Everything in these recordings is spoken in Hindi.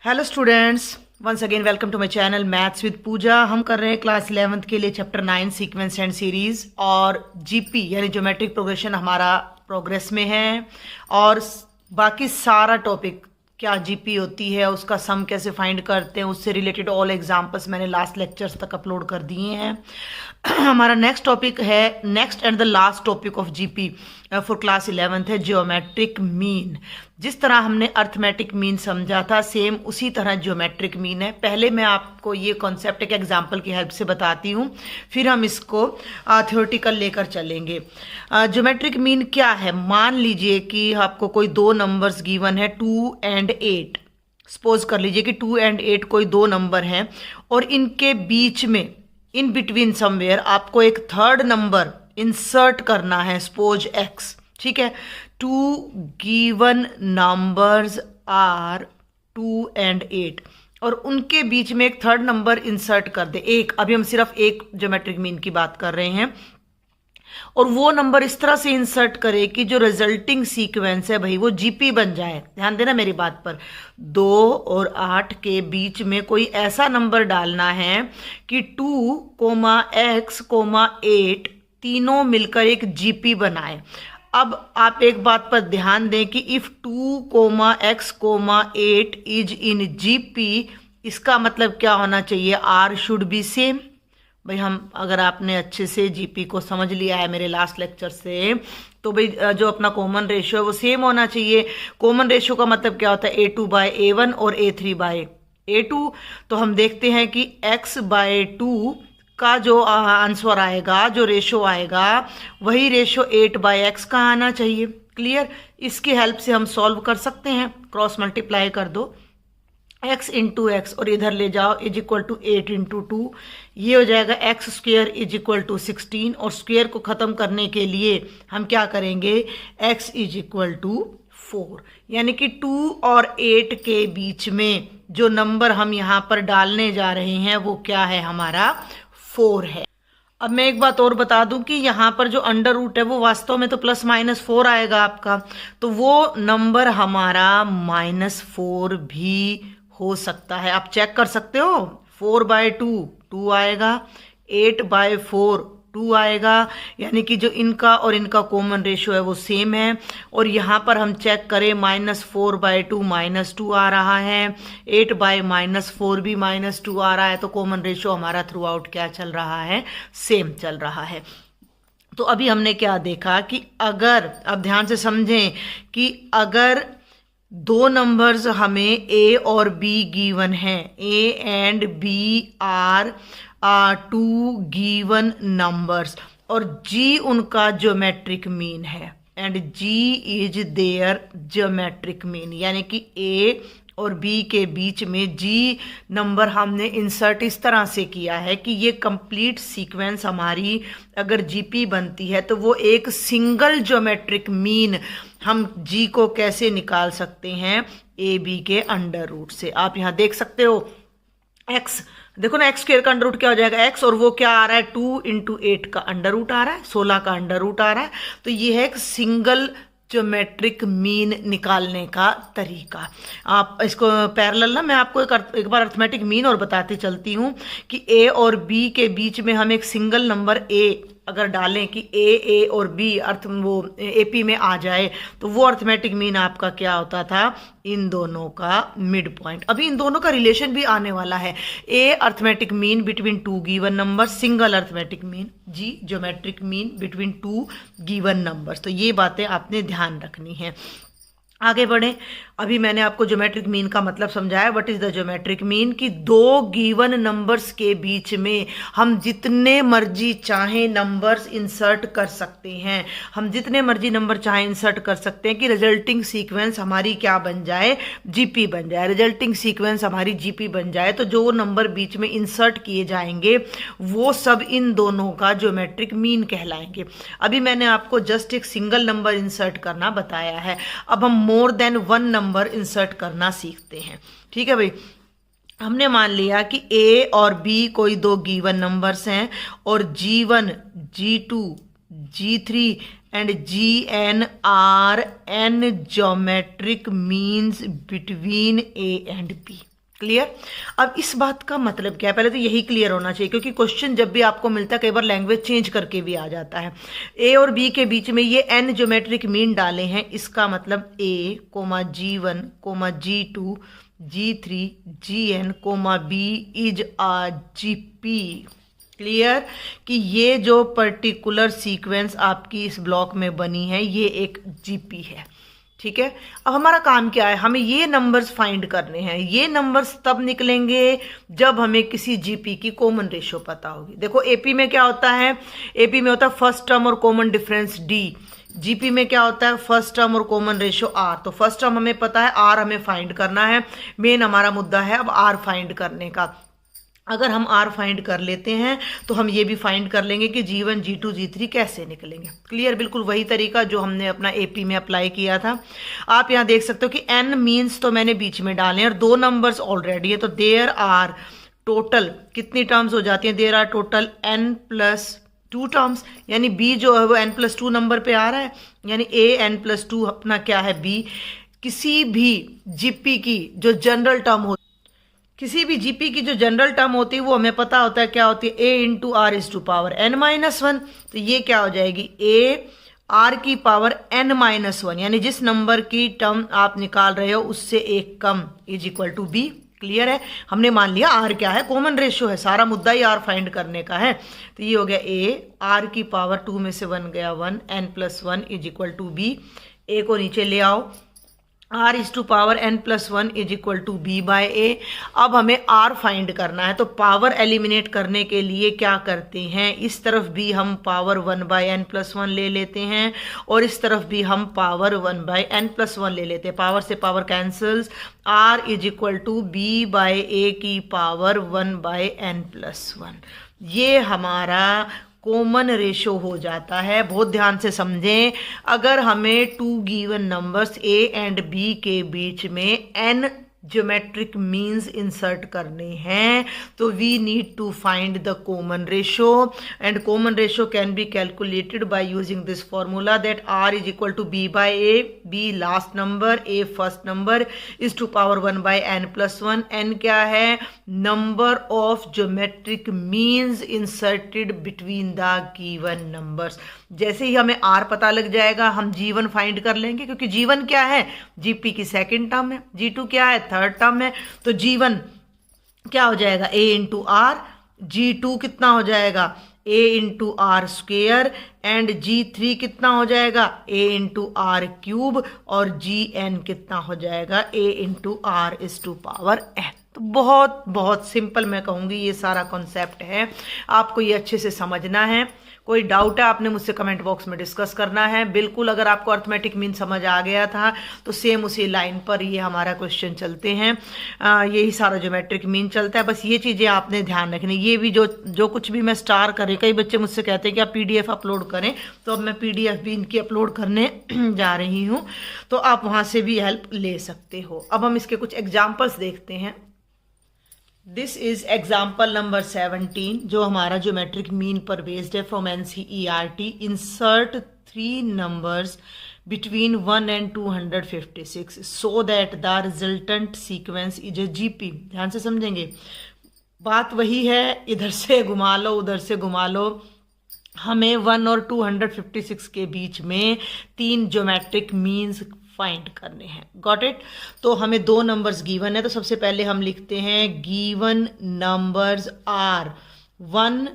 Hello students, once again welcome to my channel maths with Pooja. हम कर रहे हैं क्लास 11th के लिए चैप्टर 9 सीक्वेंस एंड सीरीज और जीपी यानी ज्योमेट्रिक प्रोग्रेशन हमारा प्रोग्रेस में है। और बाकी सारा टॉपिक क्या जीपी होती है, उसका सम कैसे फाइंड करते हैं, उससे रिलेटेड ऑल एग्जाम्पल्स मैंने लास्ट लेक्चर्स तक अपलोड कर दिए हैं। हमारा नेक्स्ट टॉपिक है, next and the last topic of GP for class 11th है ज्योमेट्रिक मीन। जिस तरह हमने अर्थमेटिक मीन समझा था सेम उसी तरह ज्योमेट्रिक मीन है। पहले मैं आपको ये कॉन्सेप्ट एक एग्जांपल की हेल्प से बताती हूँ, फिर हम इसको थ्योरेटिकल लेकर चलेंगे। ज्योमेट्रिक मीन क्या है? मान लीजिए कि आपको कोई दो नंबर्स गिवन है 2 and 8। सपोज कर लीजिए कि 2 and 8 कोई दो नंबर हैं और इनके बीच में इन बिटवीन समवेयर आपको एक थर्ड नंबर इंसर्ट करना है, सपोज x। ठीक है, 2 गिवन नंबर्स आर 2 and 8 और उनके बीच में एक थर्ड नंबर इंसर्ट कर दे, एक। अभी हम सिर्फ एक ज्योमेट्रिक मीन की बात कर रहे हैं। और वो नंबर इस तरह से इंसर्ट करे कि जो रिजल्टिंग सीक्वेंस है भाई वो जीपी बन जाए। ध्यान देना मेरी बात पर। 2 और 8 के बीच में कोई ऐसा नंबर डालना है कि 2, x, 8 तीनों मिलकर एक जीपी बनाए। अब आप एक बात पर ध्यान दें कि if 2, x, 8 is in GP, इसका मतलब क्या होना चाहिए? R should be same. भाई अगर आपने अच्छे से जीपी को समझ लिया है मेरे लास्ट लेक्चर से, तो भाई जो अपना कॉमन रेशियो है वो सेम होना चाहिए। कॉमन रेशियो का मतलब क्या होता है? A2/A1 और A3/A2। तो हम देखते हैं कि x/2 का जो आंसर आएगा, जो रेशो आएगा, वही रेशो 8/x का आना चाहिए। क्लियर? इसकी हेल्प से हम सॉल्व कर सकते हैं। क्रॉस मल्टीप्लाई कर दो, x इंटू एक्स और इधर ले जाओ इज इक्वल टू 8 इंटू 2। ये हो जाएगा x² इज इक्वल टू 16। और स्क्वेयर को ख़त्म करने के लिए हम क्या करेंगे? x is equal to 4। यानी कि 2 और 8 के बीच में जो नंबर हम यहाँ पर डालने जा रहे हैं वो क्या है? हमारा 4 है। अब मैं एक बात और बता दूं कि यहाँ पर जो अंडर रूट है वो वास्तव में तो +-4 आएगा आपका, तो वो नंबर हमारा -4 भी हो सकता है। आप चेक कर सकते हो। 4/2 2 आएगा, 8/4 2 आएगा। यानी कि जो इनका और इनका कॉमन रेशियो है वो सेम है। और यहाँ पर हम चेक करें, -4/2 -2 आ रहा है, 8/-4 भी -2 आ रहा है। तो कॉमन रेशियो हमारा थ्रू आउट क्या चल रहा है? सेम चल रहा है। तो अभी हमने क्या देखा कि अगर, अब ध्यान से समझें कि अगर दो नंबर्स हमें A और B गिवन हैं, A and B are 2 given numbers और G उनका ज्योमेट्रिक मीन है and G is their geometric mean, यानी कि A और B के बीच में G नंबर हमने इंसर्ट इस तरह से किया है कि ये कंप्लीट सीक्वेंस हमारी अगर जीपी बनती है तो वो एक सिंगल ज्योमेट्रिक मीन हम G को कैसे निकाल सकते हैं? AB के अंडर रूट से। आप यहाँ देख सकते हो x, देखो ना, x² का अंडर रूट क्या हो जाएगा? x, और वो क्या आ रहा है? 2 इंटू 8 का अंडर रूट आ रहा है, 16 का अंडर रूट आ रहा है। तो ये है एक सिंगल ज्योमेट्रिक मीन निकालने का तरीका। आप इसको पैरेलल ना, मैं आपको एक बार अर्थमेटिक मीन और बताते चलती हूँ कि A और B के बीच में हम एक सिंगल नंबर A अगर डालें कि A और B अर्थ वो AP में आ जाए, तो वो अर्थमेटिक मीन आपका क्या होता था? इन दोनों का मिड पॉइंट। अभी इन दोनों का रिलेशन भी आने वाला है। A arithmetic mean between 2 given number, single arithmetic mean, G geometric mean between 2 given numbers. तो ये बातें आपने ध्यान रखनी है। आगे बढ़ें। अभी मैंने आपको ज्योमेट्रिक मीन का मतलब समझाया। What is the geometric mean? कि दो गिवन नंबर्स के बीच में हम जितने मर्जी चाहें नंबर्स इंसर्ट कर सकते हैं। हम जितने मर्जी नंबर चाहें इंसर्ट कर सकते हैं कि रिजल्टिंग सीक्वेंस हमारी क्या बन जाए? जीपी बन जाए। रिजल्टिंग सीक्वेंस हमारी जीपी बन जाए तो जो नंबर बीच में इंसर्ट किए जाएंगे वो सब इन दोनों का ज्योमेट्रिक मीन कहलाएंगे। अभी मैंने आपको जस्ट एक सिंगल नंबर इंसर्ट करना बताया है। अब हम more than one number insert करना सीखते हैं। ठीक है भाई, हमने मान लिया कि A और B कोई दो गिवन नंबर्स हैं और G1, G2, G3 and Gn are n geometric means between A and B। Clear. अब इस बात का मतलब क्या है, पहले तो यही क्लियर होना चाहिए, क्योंकि क्वेश्चन जब भी आपको मिलता है कई बार लैंग्वेज चेंज करके भी आ जाता है। ए और बी के बीच में ये एन ज्योमेट्रिक मीन डाले हैं, इसका मतलब a comma G1 comma G2 G3 GN comma b is a GP। Clear कि ये जो पर्टिकुलर सीक्वेंस आपकी इस ब्लॉक में बनी है ये एक GP है। ठीक है, अब हमारा काम क्या है, हमें ये नंबर्स फाइंड करने हैं। ये नंबर्स तब निकलेंगे जब हमें किसी जीपी की कॉमन रेशियो पता होगी। देखो एपी में क्या होता है, एपी में होता है फर्स्ट टर्म और कॉमन डिफरेंस डी। जीपी में क्या होता है, फर्स्ट टर्म और कॉमन रेशियो आर। तो फर्स्ट टर्म हमें पता है, आर हमें फाइंड करना है। मेन हमारा मुद्दा है अब आर फाइंड करने का। अगर हम आर फाइंड कर लेते हैं तो हम ये भी फाइंड कर लेंगे कि G1 G2 G3 कैसे निकलेंगे। क्लियर, बिल्कुल वही तरीका जो हमने अपना एपी में अप्लाई किया था। आप यहाँ देख सकते हो कि n मीन्स तो मैंने बीच में डाले और दो नंबर्स ऑलरेडी है, तो देयर आर टोटल कितनी टर्म्स हो जाती हैं, there are total n+2 terms, यानी b जो है वो n+2 नंबर पे आ रहा है, यानी a n+2 अपना क्या है b। किसी भी जीपी की जो जनरल टर्म होती, किसी भी जीपी की जो जनरल टर्म होती है वो हमें पता होता है क्या होती है, a into R is to power n-1। तो ये क्या हो जाएगी, a r की पावर n-1, यानी जिस नंबर की टर्म आप निकाल रहे हो उससे एक कम is equal to b। Clear है, हमने मान लिया r क्या है, कॉमन रेशियो है, सारा मुद्दा ही r फाइंड करने का है। तो ये हो गया a, r की पावर 2 में से 1 गया 1, n+1 is equal to b। a को नीचे ले आओ, r is to power n+1 is equal to b by a। अब हमें r फाइंड करना है, तो पावर एलिमिनेट करने के लिए क्या करते हैं, इस तरफ भी हम पावर 1 बाय n+1 ले लेते हैं और इस तरफ भी हम पावर 1 बाय n+1 ले लेते हैं। पावर से power cancels, r is equal to b by a की पावर 1 बाय n+1। ये हमारा कॉमन रेशो हो जाता है। बहुत ध्यान से समझें, अगर हमें two given numbers a and b के बीच में n ज्योमेट्रिक मीन्स इंसर्ट करने हैं तो we need to find the common ratio, and common ratio can be calculated by using this formula that r is equal to b by a, b last number, a first number is to power 1 by n+1। n क्या है, number of geometric means inserted between the given numbers. जैसे ही हमें r पता लग जाएगा हम G1 फाइंड कर लेंगे, क्योंकि G1 क्या है, GP की सेकेंड टर्म है, G2 क्या है, थर्ड टर्म है। तो G1 क्या हो जाएगा, a इंटू आर, G2 कितना हो जाएगा, a into R square, and G3 कितना हो जाएगा, a इंटू आर क्यूब, और Gn कितना हो जाएगा, a into R is to power n। तो बहुत बहुत सिंपल मैं कहूँगी ये सारा कॉन्सेप्ट है, आपको ये अच्छे से समझना है। कोई डाउट है आपने मुझसे कमेंट बॉक्स में डिस्कस करना है। बिल्कुल, अगर आपको अर्थमेटिक मीन समझ आ गया था तो सेम उसी लाइन पर ये हमारा क्वेश्चन चलते हैं, यही सारा ज्योमेट्रिक मीन चलता है। बस ये चीज़ें आपने ध्यान रखनी। ये भी जो कुछ भी मैं स्टार करें, कई बच्चे मुझसे कहते हैं कि आप PDF अपलोड करें, तो अब मैं PDF भी इनकी अपलोड करने जा रही हूँ, तो आप वहाँ से भी हेल्प ले सकते हो। अब हम इसके कुछ एग्जाम्पल्स देखते हैं। दिस इज एग्जाम्पल नंबर 17 जो हमारा ज्योमेट्रिक मीन पर बेस्ड है from NCERT। Insert 3 numbers between 1 and 256 so that the resultant sequence is a GP। ध्यान से समझेंगे, बात वही है, इधर से घुमा लो उधर से घुमा लो, हमें 1 और 256 के बीच में 3 ज्योमेट्रिक मीन्स फाइंड करने हैं। Got it. तो हमें 2 नंबर्स गिवन है, तो सबसे पहले हम लिखते हैं गिवन नंबर्स आर 1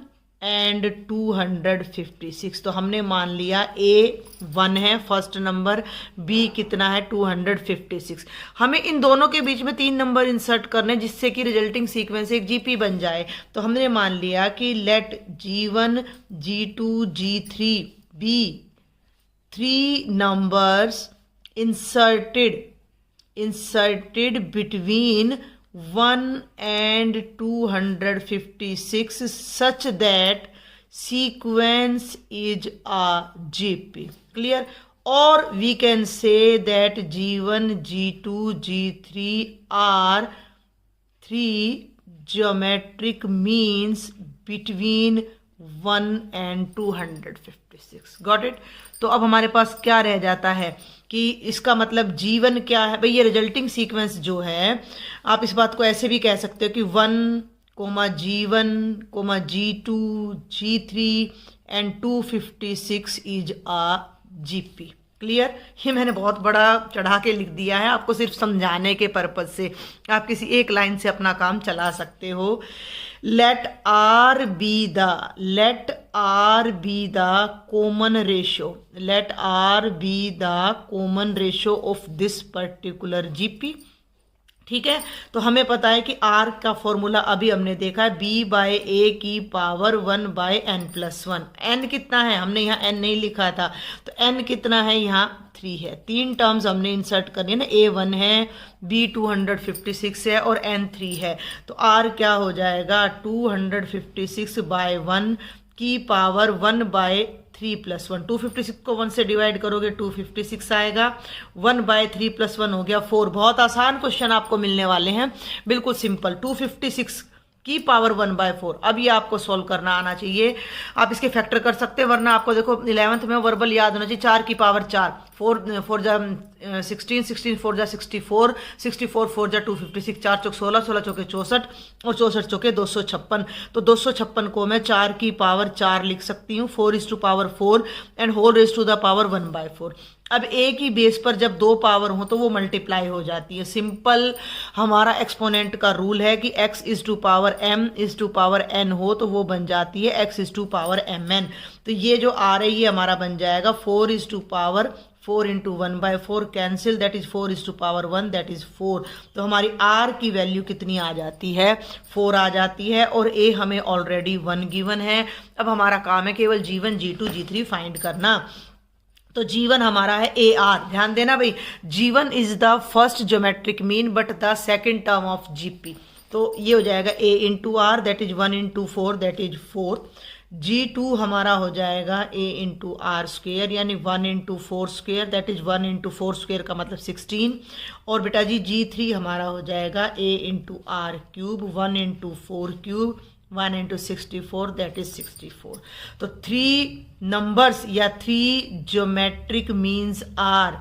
एंड 256। तो हमने मान लिया a 1 है फर्स्ट नंबर, b कितना है 256। हमें इन दोनों के बीच में 3 नंबर इंसर्ट करने जिससे कि रिजल्टिंग सीक्वेंस एक GP बन जाए। तो हमने मान लिया कि late G1 G2 G3 be 3 numbers inserted between 1 and 256 such that sequence is a GP। Clear? Or we can say that G1 G2 G3 are 3 geometric means between 1 and 256। Got it? तो अब हमारे पास क्या रह जाता है, कि इसका मतलब G1 क्या है भाई। ये रिजल्टिंग सीक्वेंस जो है, आप इस बात को ऐसे भी कह सकते हो कि 1, G1, G2, G3 and 256 is a GP। Clear. ये मैंने बहुत बड़ा चढ़ा के लिख दिया है, आपको सिर्फ समझाने के पर्पज से। आप किसी एक लाइन से अपना काम चला सकते हो। let R be the common ratio, let R be the common ratio of this particular GP। ठीक है, तो हमें पता है कि R का फॉर्मूला अभी हमने देखा है b/a⁴ n कितना है, हमने यहाँ n नहीं लिखा था, तो n कितना है, यहाँ 3 है। 3 टर्म्स हमने इंसर्ट करनी है ना, a1 है, b 256 है और n 3 है। तो R क्या हो जाएगा, 256/1 की पावर 1/3+1। 256 को 1 से डिवाइड करोगे 256 आएगा, 1/3+1 हो गया 4। बहुत आसान क्वेश्चन आपको मिलने वाले हैं, बिल्कुल सिंपल। 256 की पावर 1/4। अब ये आपको सॉल्व करना आना चाहिए। आप इसके फैक्टर कर सकते हैं, वरना आपको देखो 11th में वर्बल याद होना चाहिए। 4 की पावर 4, 4 जा 16, 16 4 जा 64, 64 4 जा 256, 4 चौक 16, 16 चौके 64 और 64 चौके 256। तो 256 को मैं 4 की पावर 4 लिख सकती हूँ, 4:4 and whole raise to the power 1/4। अब एक ही बेस पर जब 2 पावर हो तो वो मल्टीप्लाई हो जाती है। सिंपल हमारा एक्सपोनेंट का रूल है कि x is to power m is to power n हो तो वो बन जाती है x is to power mn। तो ये जो आ रही है हमारा बन जाएगा 4 is to power 4 into 1/4 cancel, that is 4 is to power 1, that is 4। तो हमारी R की वैल्यू कितनी आ जाती है, 4 आ जाती है, और A हमें ऑलरेडी 1 गिवन है। अब हमारा काम है केवल G1, G2, G3 फाइंड करना। तो G1 हमारा है AR। ध्यान देना भाई, G1 is the first geometric mean but the second term of GP। तो ये हो जाएगा A into R, that is 1 into 4, that is 4। G2 हमारा हो जाएगा A इंटू R स्क्वेयर, यानी 1 into 4 square, that is 1 into 4 square का मतलब 16। और बेटा जी G3 हमारा हो जाएगा A into R cube, 1 into 4 cube, 1 into 64, that is 64। तो 3 नंबर्स या 3 ज्योमेट्रिक मीन्स आर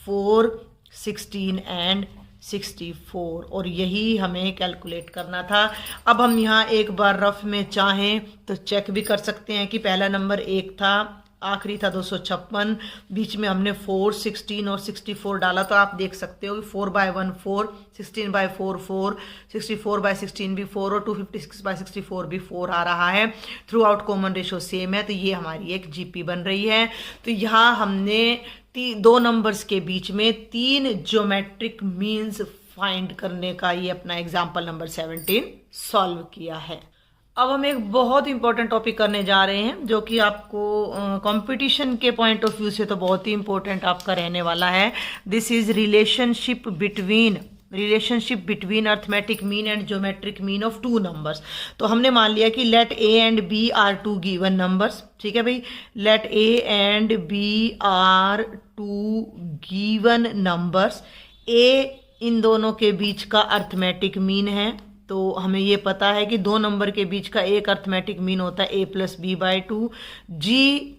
4, 16 एंड 64, और यही हमें कैलकुलेट करना था। अब हम यहाँ एक बार रफ में चाहें तो चेक भी कर सकते हैं कि पहला नंबर 1 था, आखिरी था 256, बीच में हमने 4, 16 और 64 डाला। तो आप देख सकते हो कि 4/1 4, 16/4 4, 64/16 भी 4 और 256/64 भी 4 आ रहा है। Through out common ratio same है, तो ये हमारी एक GP बन रही है। तो यहाँ हमने 2 नंबर्स के बीच में 3 ज्योमेट्रिक मीन्स फाइंड करने का ये अपना एग्जाम्पल नंबर 17 सॉल्व किया है। अब हम एक बहुत इंपॉर्टेंट टॉपिक करने जा रहे हैं, जो कि आपको कंपटीशन के पॉइंट ऑफ व्यू से तो बहुत ही इंपॉर्टेंट आपका रहने वाला है। This is relationship between arithmetic mean and geometric mean of 2 numbers. तो हमने मान लिया कि let A and B are 2 given numbers. ठीक है भाई, let A and B are 2 given numbers. A इन दोनों के बीच का अर्थमेटिक मीन है, तो हमें ये पता है कि 2 नंबर के बीच का एक अर्थमेटिक मीन होता है A + B/2। G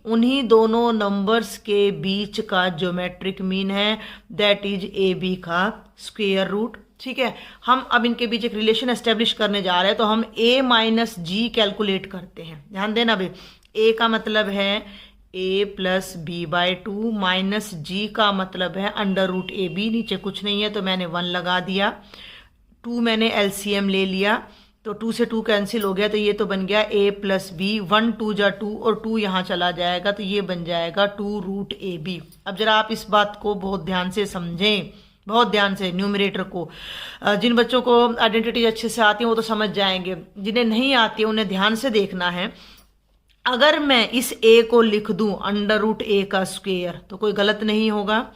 उन्हीं दोनों नंबर्स के बीच का ज्योमेट्रिक मीन है, दैट इज AB का स्क्वायर रूट। ठीक है, हम अब इनके बीच एक रिलेशन एस्टेब्लिश करने जा रहे हैं, तो हम A - G कैलकुलेट करते हैं। ध्यान देना भाई, A का मतलब है A + B/2 माइनस G का मतलब है √AB। नीचे कुछ नहीं है तो मैंने 1 लगा दिया। 2 मैंने LCM ले लिया, तो 2 से 2 कैंसिल हो गया, तो ये तो बन गया A + B। 1 2 जा 2 और 2 यहाँ चला जाएगा, तो ये बन जाएगा 2√AB। अब जरा आप इस बात को बहुत ध्यान से समझें, बहुत ध्यान से न्यूमरेटर को। जिन बच्चों को आइडेंटिटी अच्छे से आती है वो तो समझ जाएंगे, जिन्हें नहीं आती है उन्हें ध्यान से देखना है। अगर मैं इस A को लिख दूं √A का स्क्वायर तो कोई गलत नहीं होगा।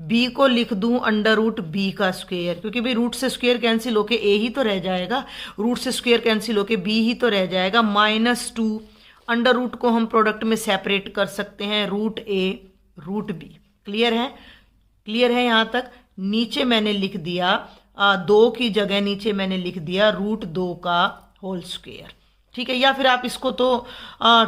B को लिख दूं √B का स्क्वायर, क्योंकि भाई रूट से स्क्वायर कैंसिल होके A ही तो रह जाएगा, रूट से स्क्वायर कैंसिल होके B ही तो रह जाएगा। -2 अंडर को हम प्रोडक्ट में सेपरेट कर सकते हैं, √A √B। क्लियर है? क्लियर है यहाँ तक? नीचे मैंने लिख दिया 2 की जगह नीचे मैंने लिख दिया √2 का होल स्क्वायर। ठीक है, या फिर आप इसको तो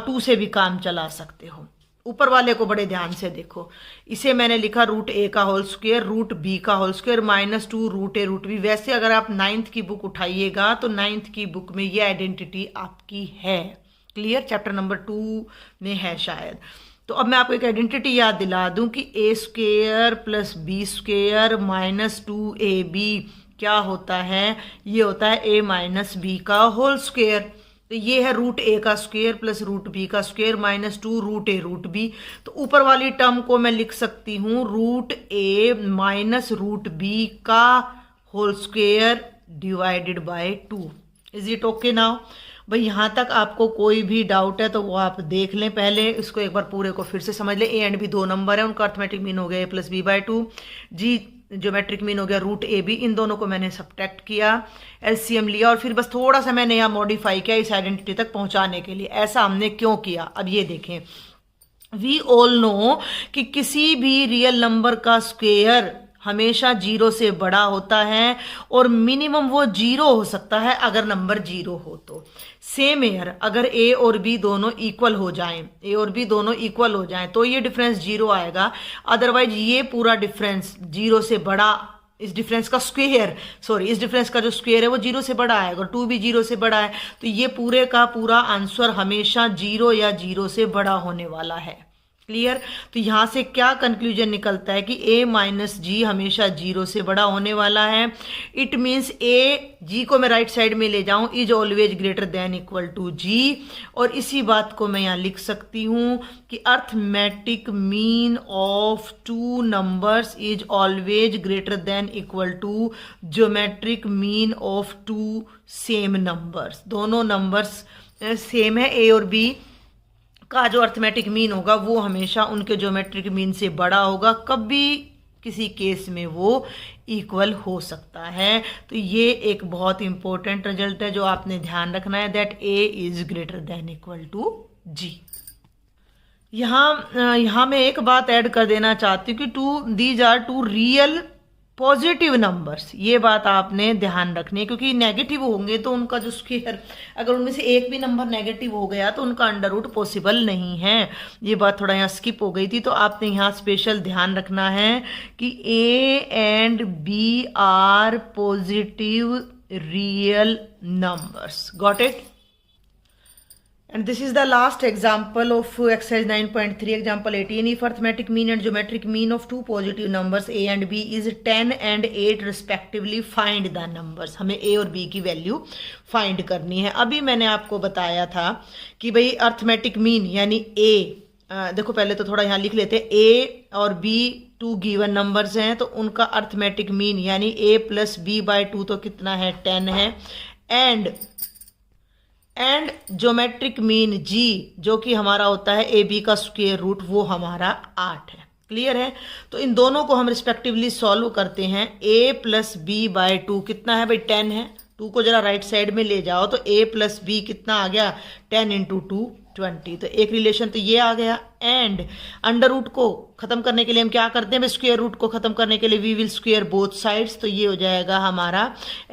2 से भी काम चला सकते हो। ऊपर वाले को बड़े ध्यान से देखो, इसे मैंने लिखा रूट ए का होल स्क्वायर रूट बी का whole square -2 root a root B. वैसे अगर आप 9th की बुक उठाइएगा तो 9th की बुक में ये आइडेंटिटी आपकी है। क्लियर? चैप्टर नंबर 2 में है शायद। तो अब मैं आपको एक आइडेंटिटी याद दिला दूं कि a square plus b square -2ab क्या होता है? ये होता है a माइनस बी का होल स्क्वायर। तो ये है रूट ए का स्क्वायर प्लस रूट बी का square -2 root a root b. तो ऊपर वाली टर्म को मैं लिख सकती हूँ root a minus root b का whole square divided by 2। Is it okay now? भाई यहाँ तक आपको कोई भी डाउट है तो वो आप देख लें, पहले इसको एक बार पूरे को फिर से समझ लें। ए एंड बी दो नंबर है, उनका अर्थमेटिक मीन हो गया a plus B by 2, G geometric mean हो गया रूट ए बी। इन दोनों को मैंने सब्ट्रैक्ट किया, एलसीएम लिया और फिर बस थोड़ा सा मैंने यहाँ मॉडिफाई किया इस आइडेंटिटी तक पहुंचाने के लिए। ऐसा हमने क्यों किया? अब ये देखें, वी ऑल नो कि किसी भी रियल नंबर का स्क्वायर हमेशा 0 से बड़ा होता है और मिनिमम वो 0 हो सकता है अगर नंबर 0 हो तो। सेम एयर अगर ए और बी दोनों इक्वल हो जाएं, ए और बी दोनों इक्वल हो जाएं तो ये डिफरेंस 0 आएगा। अदरवाइज ये पूरा डिफरेंस 0 से बड़ा, इस डिफरेंस का स्क्वायर, सॉरी इस डिफरेंस का जो स्क्वायर है वो 0 से बड़ा आएगा और 2 भी 0 से बड़ा है। तो ये पूरे का पूरा आंसर हमेशा 0 या 0 से बड़ा होने वाला है। क्लियर? तो यहां से क्या कंक्लूजन निकलता है कि a माइनस जी हमेशा 0 से बड़ा होने वाला है। इट मीन्स a, जी को मैं राइट साइड में ले जाऊं, is always greater than equal to g. और इसी बात को मैं यहां लिख सकती हूं कि arithmetic mean of 2 numbers is always greater than equal to geometric mean of 2 same numbers. दोनों नंबर्स सेम है, a और b का जो अर्थमेटिक मीन होगा वो हमेशा उनके ज्योमेट्रिक मीन से बड़ा होगा। कभी किसी केस में वो इक्वल हो सकता है। तो ये एक बहुत इंपॉर्टेंट रिजल्ट है जो आपने ध्यान रखना है, that a is greater than equal to g। यहाँ मैं एक बात ऐड कर देना चाहती हूँ कि these are 2 real positive numbers. ये बात आपने ध्यान रखनी है क्योंकि नेगेटिव होंगे तो उनका जो स्क्वायर, अगर उनमें से एक भी नंबर नेगेटिव हो गया तो उनका अंडर रूट पॉसिबल नहीं है। ये बात थोड़ा यहाँ स्किप हो गई थी, तो आपने यहाँ स्पेशल ध्यान रखना है कि a and b are positive real numbers. Got it? And this is the last example of exercise 9.3, example 18. If arithmetic mean and geometric mean of 2 positive numbers a and b is 10 and 8 respectively, find the numbers. हमें a और b की वैल्यू फाइंड करनी है। अभी मैंने आपको बताया था कि भाई अर्थमेटिक मीन यानी a, देखो पहले तो थोड़ा यहाँ लिख लेते हैं, a और b 2 गिवन नंबर्स हैं तो उनका अर्थमेटिक मीन यानी a प्लस बी बाय 2 तो कितना है? 10 है। एंड ज्योमेट्रिक मीन g जो कि हमारा होता है ए बी का स्क्वायर रूट, वो हमारा 8 है। क्लियर है? तो इन दोनों को हम रिस्पेक्टिवली सॉल्व करते हैं। a प्लस बी बाय 2 कितना है भाई? 10 है। 2 को जरा राइट साइड में ले जाओ तो a प्लस बी कितना आ गया? 10 इंटू 2 20। तो एक रिलेशन तो ये आ गया। एंड अंडर रूट को खत्म करने के लिए हम क्या करते हैं? स्क्वायर रूट को खत्म करने के लिए we will square both sides. तो ये हो जाएगा हमारा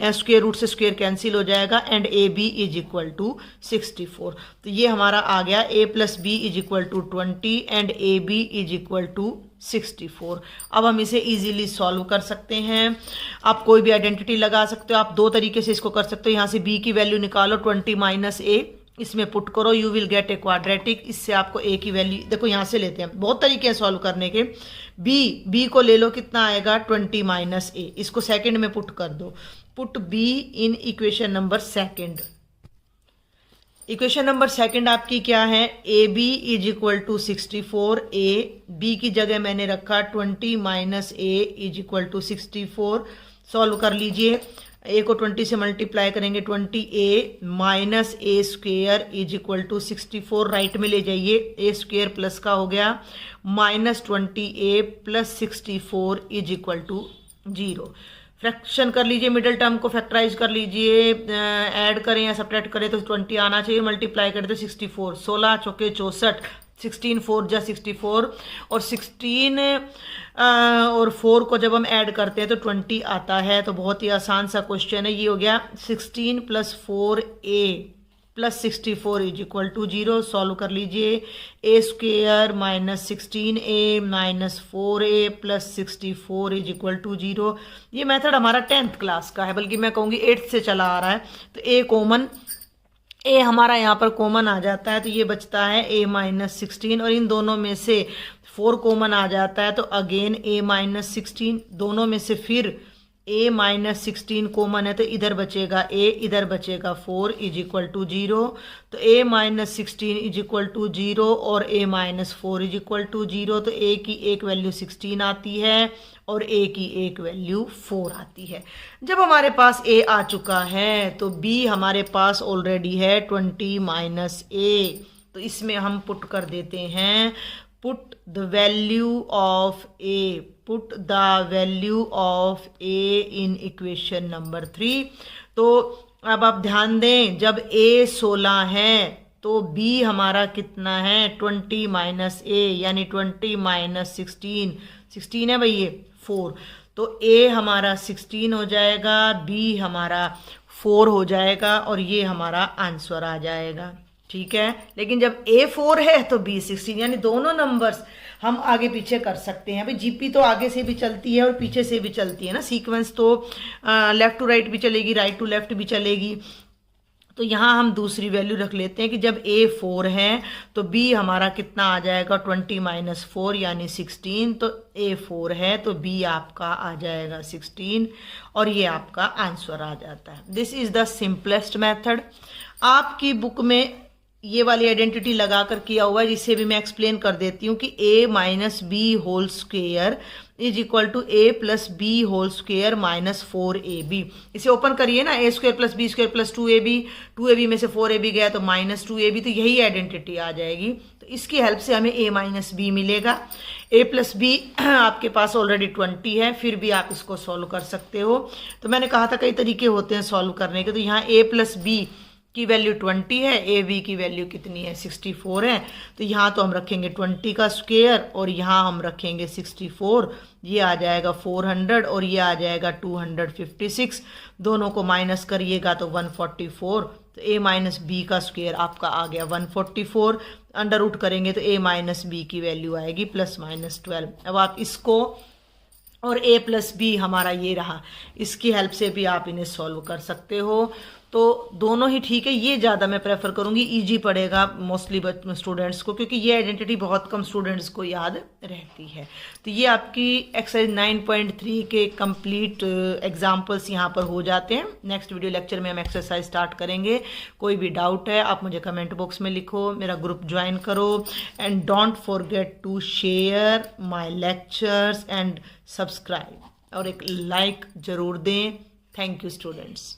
स्क्वायर रूट से स्क्वायर कैंसिल हो जाएगा and A B is equal to 64। तो ये हमारा आ गया a plus B is equal to 20 and A B is equal to 64। अब हम इसे इजीली सॉल्व कर सकते हैं। आप कोई भी आइडेंटिटी लगा सकते हो। आप दो तरीके से इसको कर सकते हो। यहाँ से b की वैल्यू निकालो, 20 माइनस a, इसमें पुट करो, you will get a quadratic. इससे आपको a की वैल्यू, देखो यहाँ से लेते हैं, बहुत तरीके हैं सॉल्व करने के। b को ले लो, कितना आएगा? 20 माइनस a। इसको सेकंड में पुट कर दो, put b in equation number second. Equation number second आपकी क्या है? A B is equal to 64। b की जगह मैंने रखा 20 minus a is equal to 64। Solve कर लीजिए। a को 20 से मल्टीप्लाई करेंगे, 20a minus a square is equal to 64। Right में ले जाइए, a स्क्वेयर प्लस का हो गया minus 20a plus 64 is equal to 0। Fraction कर लीजिए, मिडिल टर्म को फैक्टराइज कर लीजिए, ऐड करें या सब्ट्रैक्ट करें तो 20 आना चाहिए, मल्टीप्लाई करें तो 64। 16 चौके 64, 16 4 जा 64 और 16 और 4 को जब हम ऐड करते हैं तो 20 आता है। तो बहुत ही आसान सा क्वेश्चन है। ये हो गया 16 plus 4a plus 64 is equal to 0। Solve कर लीजिए। A square minus 16a minus 4a plus 64 is equal to 0। ये मेथड हमारा 10th क्लास का है, बल्कि मैं कहूँगी 8th से चला आ रहा है। तो ए हमारा यहाँ पर कॉमन आ जाता है, तो ये बचता है a माइनस 16, और इन दोनों में से 4 कॉमन आ जाता है, तो अगेन a माइनस 16। दोनों में से फिर a माइनस 16 कॉमन है, तो इधर बचेगा a, इधर बचेगा 4 इज इक्वल टू 0। तो a minus 16 is equal to 0 और a minus 4 is equal to 0। तो a की एक वैल्यू 16 आती है और a की एक वैल्यू 4 आती है। जब हमारे पास a आ चुका है तो b हमारे पास ऑलरेडी है 20 माइनस a। तो इसमें हम पुट कर देते हैं, put the value of a, put the value of a in equation number 3। तो अब आप ध्यान दें, जब a 16 है तो b हमारा कितना है 20 माइनस a, यानी 20 माइनस 16 है भाई, ये 4। तो a हमारा 16 हो जाएगा, b हमारा 4 हो जाएगा, और ये हमारा आंसर आ जाएगा। ठीक है, लेकिन जब a 4 है तो b 16, यानी दोनों नंबर्स हम आगे पीछे कर सकते हैं। भाई जीपी तो आगे से भी चलती है और पीछे से भी चलती है ना, सीक्वेंस तो लेफ्ट टू राइट भी चलेगी, राइट टू लेफ्ट भी चलेगी। तो यहाँ हम दूसरी वैल्यू रख लेते हैं कि जब a 4 है तो b हमारा कितना आ जाएगा 20 माइनस 4 यानी 16। तो a 4 है तो b आपका आ जाएगा 16, और ये आपका आंसर आ जाता है। This is the simplest method. आपकी बुक में ये वाली आइडेंटिटी लगाकर किया हुआ है, जिसे भी मैं एक्सप्लेन कर देती हूँ कि a minus B whole square is equal to a plus B whole square minus 4ab। इसे ओपन करिए ना, a square plus B square plus 2ab में से 4ab गया तो माइनस 2ab, तो यही आइडेंटिटी आ जाएगी। तो इसकी हेल्प से हमें a माइनस बी मिलेगा। a प्लस बी आपके पास ऑलरेडी 20 है, फिर भी आप इसको सॉल्व कर सकते हो। तो मैंने कहा था कई तरीके होते हैं सॉल्व करने के। तो यहाँ a प्लस बी की वैल्यू 20 है, ए बी की वैल्यू कितनी है 64 है। तो यहाँ तो हम रखेंगे 20 का स्क्वायर और यहाँ हम रखेंगे 64, ये आ जाएगा 400 और ये आ जाएगा 256। दोनों को माइनस करिएगा तो 144। तो a माइनस बी का स्क्वायर आपका आ गया 144। अंडर रूट करेंगे तो a माइनस बी की वैल्यू आएगी प्लस माइनस 12। अब आप इसको और a प्लस बी हमारा ये रहा, इसकी हेल्प से भी आप इन्हें सॉल्व कर सकते हो। तो दोनों ही ठीक है, ये ज़्यादा मैं प्रेफर करूँगी, इजी पड़ेगा मोस्टली स्टूडेंट्स को, क्योंकि ये आइडेंटिटी बहुत कम स्टूडेंट्स को याद रहती है। तो ये आपकी एक्सरसाइज 9.3 के कंप्लीट एग्जाम्पल्स यहाँ पर हो जाते हैं। नेक्स्ट वीडियो लेक्चर में हम एक्सरसाइज स्टार्ट करेंगे। कोई भी डाउट है आप मुझे कमेंट बॉक्स में लिखो, मेरा ग्रुप ज्वाइन करो, and don't forget to share my lectures and subscribe, और एक लाइक ज़रूर दें। Thank you students.